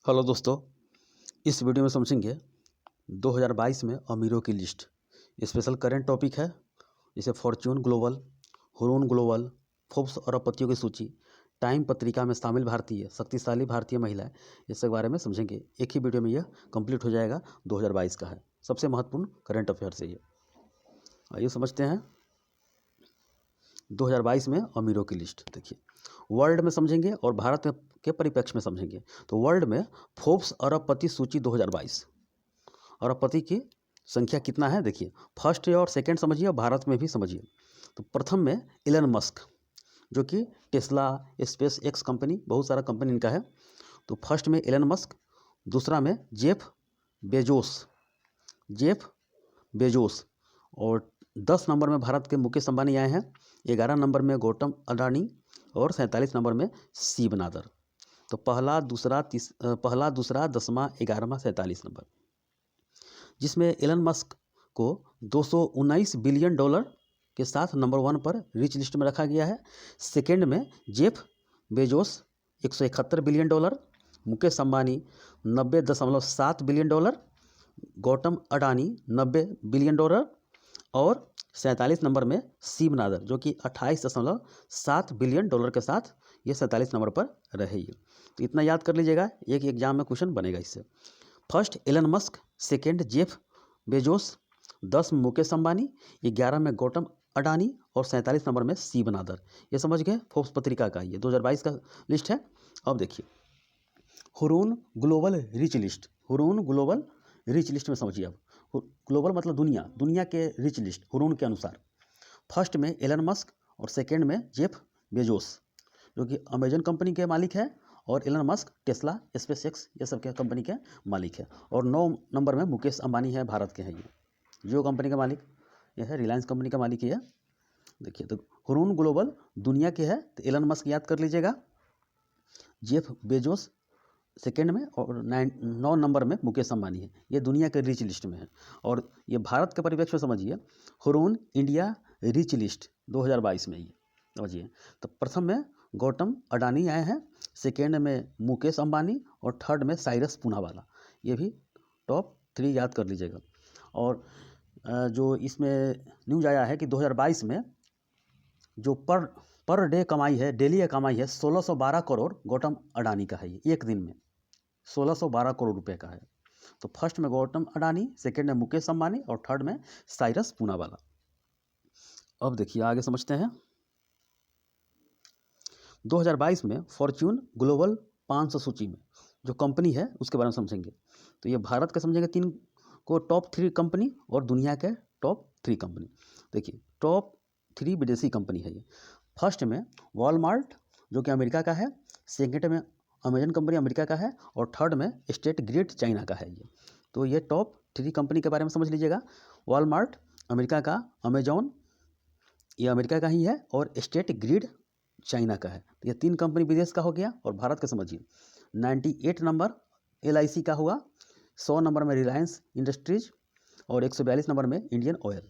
Hello दोस्तों, इस video में समझेंगे 2022 में अमीरों की लिस्ट। स्पेशल करंट टॉपिक है, जैसे Fortune Global, Hurun Global, Forbes अरबपतियों की सूची, टाइम पत्रिका में शामिल भारतीय शक्तिशाली भारतीय महिलाएं, इसके बारे में समझेंगे। एक ही वीडियो में यह कंप्लीट हो जाएगा। 2022 का है, सबसे महत्वपूर्ण करंट अफेयर से ये। आइए समझते हैं 2022 में अमीरों की लिस्ट। देखिए, वर्ल्ड में समझेंगे और भारत के परिप्रेक्ष्य में समझेंगे। तो वर्ल्ड में फोर्ब्स अरबपति सूची 2022, अरबपति की संख्या कितना है देखिए। फर्स्ट और सेकंड समझिए और भारत में भी समझिए। तो प्रथम में इलन मस्क, जो कि टेस्ला, स्पेस एक्स कंपनी, बहुत सारा कंपनी इनका है। तो फर्स्ट में इलन मस्क, दूसरा में जेफ बेजोस, और 10 नंबर में भारत के मुकेश अंबानी आए हैं। 11 नंबर में गौतम अडानी और 47 नंबर में शिव नादर। तो पहला दूसरा 10वां 11वां 47 नंबर, जिसमें एलन मस्क को $219 बिलियन के साथ नंबर 1 पर रिच लिस्ट में रखा गया है। सेकेंड में Jeff Bezos $171 billion, Mukesh Ambani $90.7 billion, Gautam Adani $90 billion और 47 नंबर में शिव नादर, जो कि $28.7 बिलियन के साथ ये 47 नंबर पर रहे। तो इतना याद कर लीजिएगा, एक एग्जाम में क्वेश्चन बनेगा इससे। First Elon Musk, second Jeff Bezos, 10 में मुकेश अंबानी, 11 में गौतम अडानी और 47 नंबर में शिव नादर। ये समझ गए, फोर्ब्स पत्रिका का ये 2022 का लिस्ट है। अब देखिए Hurun global rich list. Hurun global rich list में समझिए। अब ग्लोबल मतलब दुनिया के रिच लिस्ट हुरून के अनुसार। फर्स्ट में एलन मस्क और सेकेंड में जेफ बेजोस, जो कि अमेजन कंपनी के मालिक है, और Elon Musk Tesla, SpaceX, ये सब के कंपनी के मालिक है। और 9 नंबर में मुकेश अंबानी है, भारत के हैं ये, जियो कंपनी का मालिक ये है, रिलायंस कंपनी का मालिक ये है। देखिए, तो हुरून ग्लोबल दुनिया के है, तो एलन मस्क याद कर लीजिएगा, जेफ बेजोस सेकेंड में, और 9 नंबर में मुकेश अंबानी है। ये दुनिया के रिच लिस्ट में है। और ये भारत के परिप्रेक्ष्य में समझिए, हुरून इंडिया रिच लिस्ट 2022 में ये समझिए। तो प्रथम में गौतम अडानी आए हैं, सेकेंड में मुकेश अंबानी और थर्ड में साइरस पूनावाला। ये भी टॉप 3 याद कर लीजिएगा। और जो इसमें न्यूज आया है कि 2022 में जो पर डे कमाई है, डेली कमाई है, 1612 करोड़ गौतम अडानी का है। ये एक दिन में 1612 करोड़ रुपए का है। तो फर्स्ट में गौतम अडानी, सेकेंड में मुकेश अंबानी और थर्ड में साइरस पूनावाला। अब देखिए आगे समझते हैं 2022 में फॉर्च्यून ग्लोबल 500 सूची में जो कंपनी है उसके बारे में समझेंगे। तो ये भारत का समझेंगे 3 को टॉप 3 कंपनी, और दुनिया के टॉप 3 कंपनी। देखिए, टॉप 3 विदेशी कंपनी है ये। फर्स्ट में वॉलमार्ट, जो कि अमेरिका का है, सेकेंड में अमेजन कंपनी अमेरिका का है, और थर्ड में स्टेट ग्रिड चाइना का है ये। तो ये टॉप 3 कंपनी के बारे में समझ लीजिएगा। वॉलमार्ट अमेरिका का, अमेजॉन ये अमेरिका का ही है, और स्टेट ग्रिड चाइना का है। तो ये 3 कंपनी विदेश का हो गया। और भारत का समझिए, 98 नंबर LIC का हुआ, 100 नंबर में रिलायंस इंडस्ट्रीज, और 142 नंबर में इंडियन ऑयल।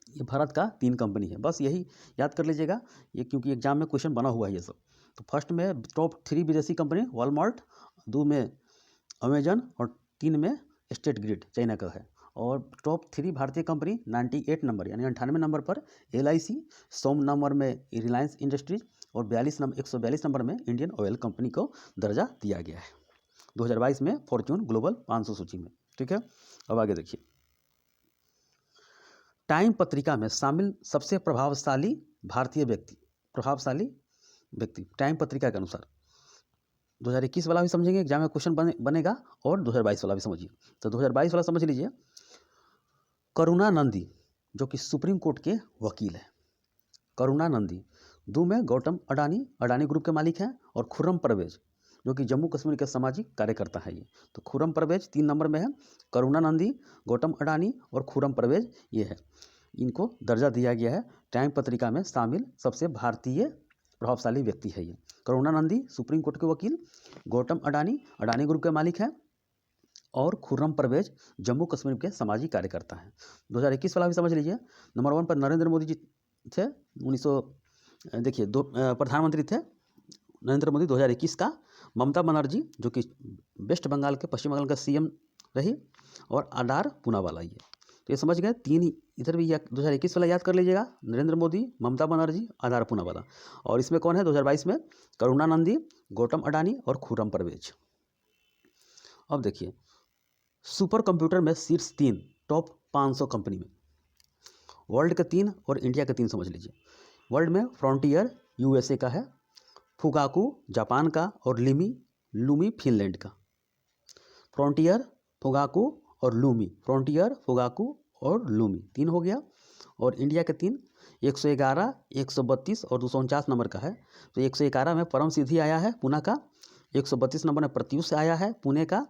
ये भारत का 3 कंपनी है, बस यही याद कर लीजिएगा ये, क्योंकि एग्जाम में क्वेश्चन बना हुआ है ये सब। तो फर्स्ट में टॉप 3 विदेशी कंपनी वॉलमार्ट, 2 में अमेजन, और 3 में स्टेट ग्रिड चाइना का है। और टॉप 3 भारतीय कंपनी 98 नंबर यानी 98 नंबर पर LIC, 100 नंबर में रिलायंस इंडस्ट्रीज, और 142 नंबर में इंडियन ऑयल कंपनी को दर्जा दिया गया है 2022 में फॉर्च्यून ग्लोबल 500 सूची में। ठीक है, अब आगे देखिए, टाइम पत्रिका में शामिल सबसे प्रभावशाली भारतीय व्यक्ति टाइम पत्रिका के अनुसार। 2021 वाला भी समझेंगे, एग्जाम में क्वेश्चन बनेगा, और 2022 वाला भी समझिए। तो 2022 वाला समझ लीजिए, करुणानंदी, जो कि सुप्रीम कोर्ट के वकील है, करुणानंदी। 2 में गौतम अडानी ग्रुप के मालिक हैं, और खुर्रम परवेज, जो कि जम्मू कश्मीर के सामाजिक कार्यकर्ता है ये। तो खुर्रम परवेज 3 नंबर में है, करुणानंदी, गौतम अडानी और खुर्रम परवेज ये है। इनको दर्जा दिया गया है टाइम पत्रिका में शामिल सबसे भारतीय प्रभावशाली व्यक्ति है ये। करुणानंदी सुप्रीम कोर्ट के वकील, गौतम अडानी ग्रुप के मालिक हैं, और खुर्रम परवेज जम्मू कश्मीर के सामाजिक कार्यकर्ता हैं। 2021 वाला भी समझ लीजिए। नंबर 1 पर नरेंद्र मोदी जी थे, 1900 देखिए 2 प्रधानमंत्री थे नरेंद्र मोदी 2021 का। ममता बनर्जी, जो कि वेस्ट बंगाल के पश्चिम बंगाल का सीएम रही, और आधार पूनावाला ये। तो ये समझ गए, तीन इधर भी 2021 वाला याद कर लीजिएगा, नरेंद्र मोदी, ममता बनर्जी, आधार पूनावाला। और इसमें कौन है 2022 में? करुणानंदी, गौतम अडानी और खुर्रम परवेज। अब देखिए सुपर कंप्यूटर में शीर्ष 3 टॉप 500 कंपनी में, वर्ल्ड के 3 और इंडिया के 3 समझ लीजिए। वर्ल्ड में फ्रंटियर यूएसए का है, फुगाकू जापान का, और लूमी फिनलैंड का। फ्रंटियर, फुगाकू और लूमी, फ्रंटियर, फुगाकू और लूमी 3 हो गया। और इंडिया के 3 111, 132 और 249 नंबर का है। तो 111 में परम सिद्धि आया है पूना का, 132 नंबर में प्रत्यूष आया है पुणे का,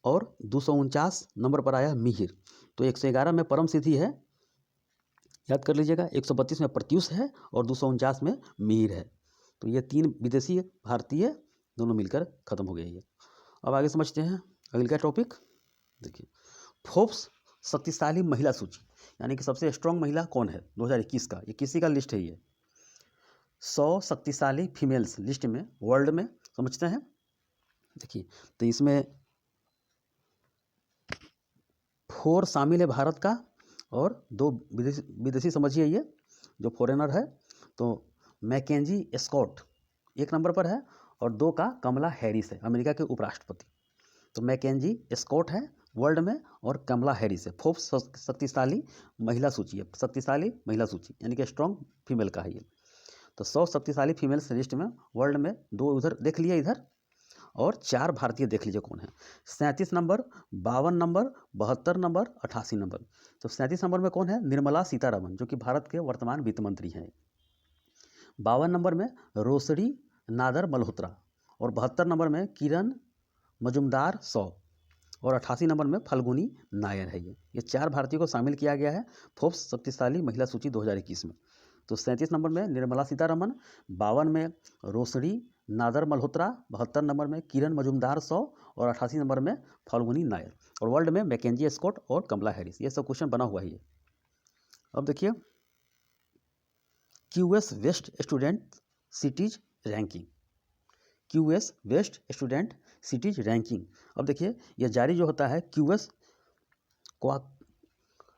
और 249 नंबर पर आया मिहिर। तो 111 में परम सिद्धि है, याद कर लीजिएगा, 132 में प्रत्यूष है और 249 में मिहिर है। तो ये 3 विदेशी भारतीय दोनों मिलकर खत्म हो गए ये। अब आगे समझते हैं अगले का टॉपिक। देखिए फोर्ब्स शक्तिशाली महिला सूची, यानी कि सबसे स्ट्रॉन्ग महिला कौन है 2021 का, ये किसी का लिस्ट है ये। 100 शक्तिशाली फीमेल्स लिस्ट में वर्ल्ड में समझते हैं। देखिए तो इसमें 4 शामिल है भारत का, और 2 विदेशी समझिए ये जो फॉरेनर है। तो मैकेंजी स्कॉट 1 नंबर पर है, और 2 का कमला हैरिस है, अमेरिका के उपराष्ट्रपति। तो मैकेंजी स्कॉट है वर्ल्ड में, और कमला हैरिस है। फोर्ब्स शक्तिशाली महिला सूची है, शक्तिशाली महिला सूची यानी कि स्ट्रॉन्ग फीमेल का है ये। तो 100 शक्तिशाली फीमेल्स लिस्ट में वर्ल्ड में 2 उधर देख लिए इधर, और 4 भारतीय देख लीजिए कौन है। 37 नंबर, 52 नंबर, 72 नंबर, 88 नंबर। तो 37 नंबर में कौन है? निर्मला सीतारमण, जो कि भारत के वर्तमान वित्त मंत्री हैं। 52 नंबर में रोसड़ी नादर मल्होत्रा, और 72 नंबर में किरण मजुमदार शॉ, और 88 नंबर में फल्गुनी नायर है ये 4 भारतीयों को शामिल किया गया है फोर्ब्स शक्तिशाली महिला सूची 2021 में। तो 37 नंबर में निर्मला सीतारमण, 52 में रोसड़ी नादर मल्होत्रा, 72 नंबर में किरण मजुमदार शॉ, और 88 नंबर में फल्गुनी नायर। और वर्ल्ड में मैकेंजी स्कॉट और कमला हैरिस। ये सब क्वेश्चन बना हुआ है ये। अब देखिए QS best student cities ranking, QS best student cities ranking. अब देखिए ये जारी जो होता है क्यूएस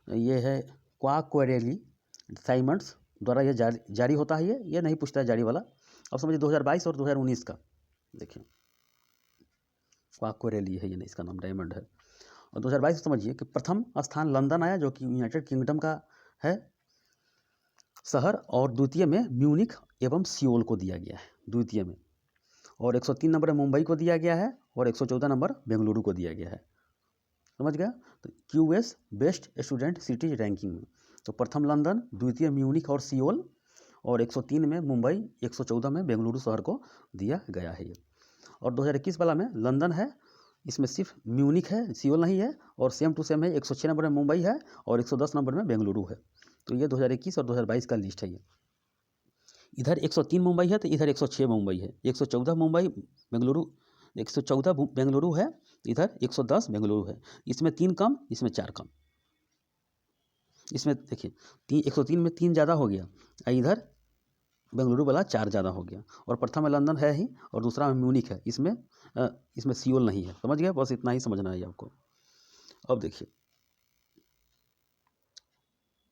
ये है क्वाक्वेरेली साइमंड्स द्वारा ये जारी होता है। ये नहीं पूछता है जारी वाला। अब समझिए 2022 और 2019 का। देखिए क्वाक्वेरेली है ये, नहीं इसका नाम डायमंड है। और 2022 समझिए कि प्रथम स्थान लंदन आया, जो कि यूनाइटेड किंगडम का है शहर, और द्वितीय में म्यूनिख एवं सियोल को दिया गया है द्वितीय में। और 103 नंबर मुंबई को दिया गया है, और 114 नंबर बेंगलुरु को दिया गया है। समझ गया? तो QS best student cities ranking में तो प्रथम लंदन, द्वितीय म्यूनिख और सियोल, और 103 में मुंबई, 114 में बेंगलुरु शहर को दिया गया है ये। और 2021 वाला में लंदन है, इसमें सिर्फ म्यूनिख है, सियोल नहीं है, और सेम टू सेम है 106 नंबर में मुंबई है, और 110 नंबर में बेंगलुरु है। तो ये 2021 और 2022 का लिस्ट है ये। इधर 103 मुंबई है, तो इधर 106 मुंबई है, 114 मुंबई बेंगलुरु, 114 बेंगलुरु है, इधर 110 बेंगलुरु है। इसमें 3 कम, इसमें 4 कम। इसमें देखिए 103 में 3 ज़्यादा हो गया, इधर बेंगलुरु वाला 4 ज़्यादा हो गया। और प्रथम में लंदन है ही, और दूसरा में म्यूनिख है, इसमें सियोल नहीं है। समझ गया? बस इतना ही समझना है आपको। अब देखिए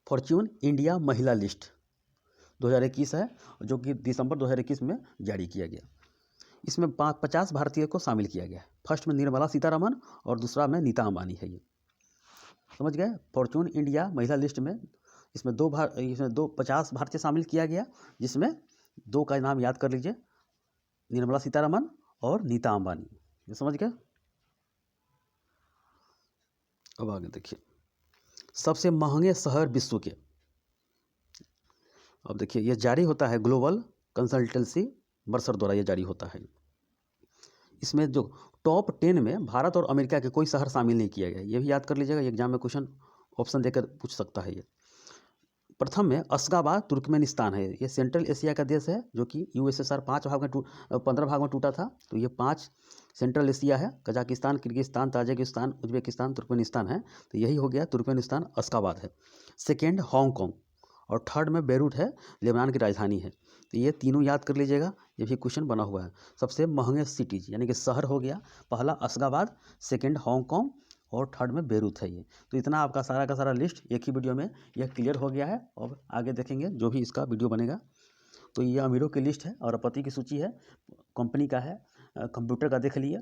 फॉर्च्यून इंडिया महिला लिस्ट 2021 है, जो कि दिसंबर 2021 में जारी किया गया। इसमें 50 भारतीय को शामिल किया गया। फर्स्ट में निर्मला सीतारमण, और दूसरा में नीता अंबानी है ये। समझ गए? फॉर्च्यून इंडिया महिला लिस्ट में इसमें 50 भारतीय शामिल किया गया, जिसमें 2 का नाम याद कर लीजिए, निर्मला सीतारमण और नीता अंबानी। ये समझ गए? अब आगे देखिए सबसे महंगे शहर विश्व के। अब देखिए ये जारी होता है ग्लोबल कंसल्टेंसी मर्सर द्वारा ये जारी होता है। इसमें जो टॉप 10 में भारत और अमेरिका के कोई शहर शामिल नहीं किया गया। ये भी याद कर लीजिएगा, एग्जाम में क्वेश्चन ऑप्शन देकर पूछ सकता है ये। प्रथम में अशगाबाद तुर्कमेनिस्तान है। ये सेंट्रल एशिया का देश है, जो कि यूएसएसआर 15 भाग में टूटा था। तो ये 5 सेंट्रल एशिया है, Kazakhstan, Kyrgyzstan, Tajikistan, Uzbekistan, Turkmenistan है। तो यही हो गया तुर्कमेनिस्तान, अशगाबाद है। सेकेंड हांगकॉन्ग, और थर्ड में बेरूट है, लेबनान की राजधानी है। तो ये तीनों याद कर लीजिएगा, ये भी क्वेश्चन बना हुआ है। सबसे महंगे सिटीज यानी कि शहर हो गया, पहला अशगाबाद, सेकंड हांगकांग और थर्ड में बेरूत है ये। तो इतना आपका सारा का सारा लिस्ट एक ही वीडियो में यह क्लियर हो गया है। और आगे देखेंगे जो भी इसका वीडियो बनेगा। तो ये अमीरों की लिस्ट है और पति की सूची है, कंपनी का है, कंप्यूटर का देख लिए।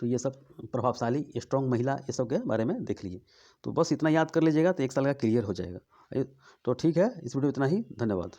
तो ये सब प्रभावशाली स्ट्रॉन्ग महिला ये सब के बारे में देख लिए। तो बस इतना याद कर लीजिएगा तो एक साल का क्लियर हो जाएगा। तो ठीक है, इस वीडियो में इतना ही। धन्यवाद।